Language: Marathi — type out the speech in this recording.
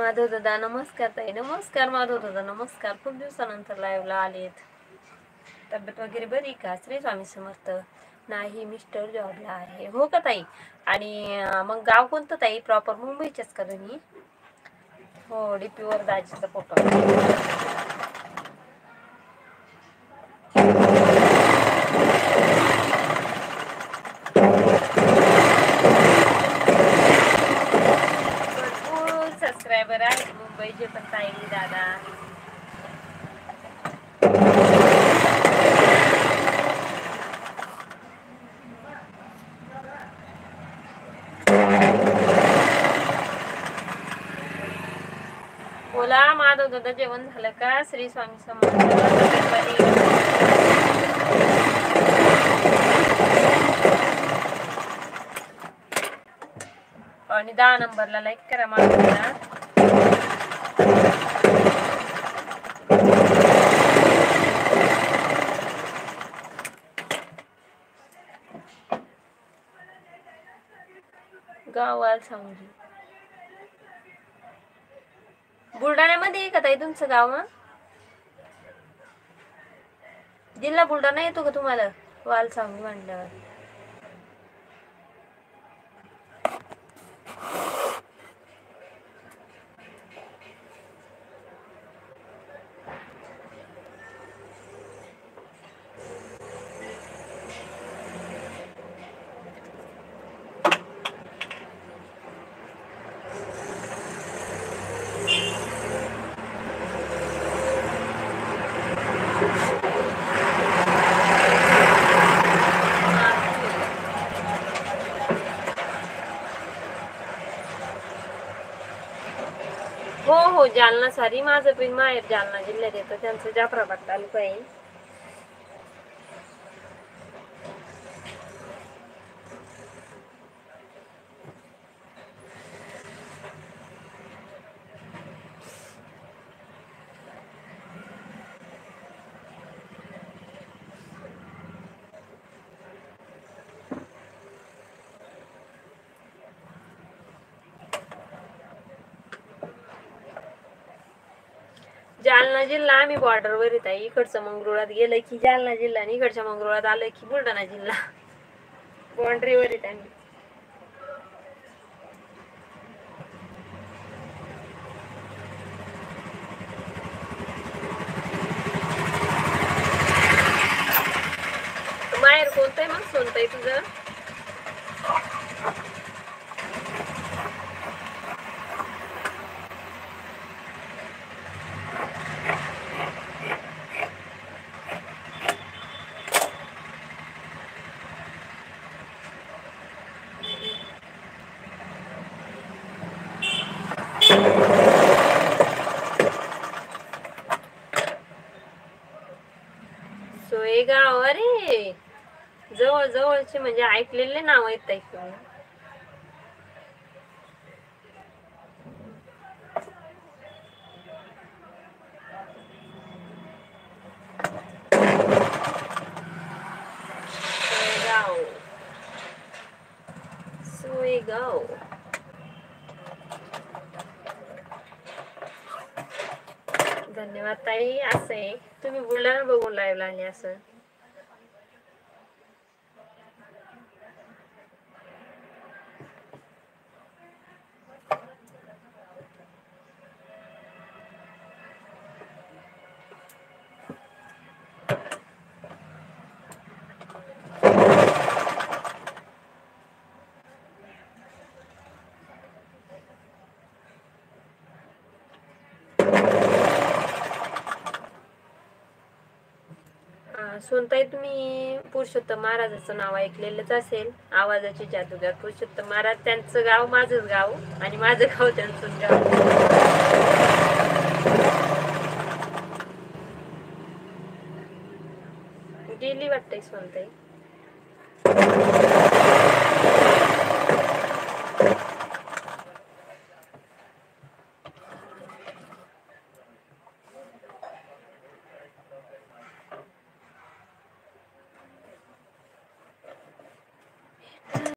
माधव दादा नमस्कार. ताई नमस्कार. माधव दादा नमस्कार. खूप दिवसानंतर लाईव्हला आलेत. तब्येत वगैरे बरी का? श्री स्वामी समर्थ. नाही मिस्टर जॉबला आहे. हो का ताई? आणि मग गाव कोणतं ताई? प्रॉपर मुंबईच्याच का तुम्ही? हो, डीपी वर दाजीचा फोटो. भरपूर सबस्क्रायबर आहेत मुंबईचे पण ताई दादा. बोला माधव दादा, जेवण झालं का? श्री स्वामी समर्थ. आणि 10 नंबरला लाईक करा माधव दादा. गावाला सांगली. बुलढाण्यामध्ये आहे का ताई तुमचं गाव? जिल्हा बुलढाणा येतो का तुम्हाला? वाल सांगली म्हणल्यावर हो जालना. सारी माझं पण माहेर जालना जिल्ह्यात येतं. त्यांचं जाफराबाद तालुका आहे. जालना जिल्हा आम्ही बॉर्डरवर येत आहे. इकडचं मंगरुळात गेलं की जालना जिल्हा आणि इकडच्या मंगरुळात आलं की बुलढाणा जिल्हा. बाउंड्रीवर येत आम्ही. माहेर कोणतं आहे मग सोनताई तुझं? सोयगाव. अरे जवळ जवळचे म्हणजे ऐकलेले नाव आहेत ताई. सोयगाव. धन्यवाद ताई. असं आहे तुम्ही बुलढाणा बघून लाईव्हला आले असं. सोनताई, तुम्ही पुरुषोत्तम महाराजाचं नाव ऐकलेलंच असेल. आवाजाचे जादूगार पुरुषोत्तम महाराज. त्यांचं गाव माझंच गाव आणि माझं गाव त्यांचंच गाव. गेली वाटतंय सोनताई.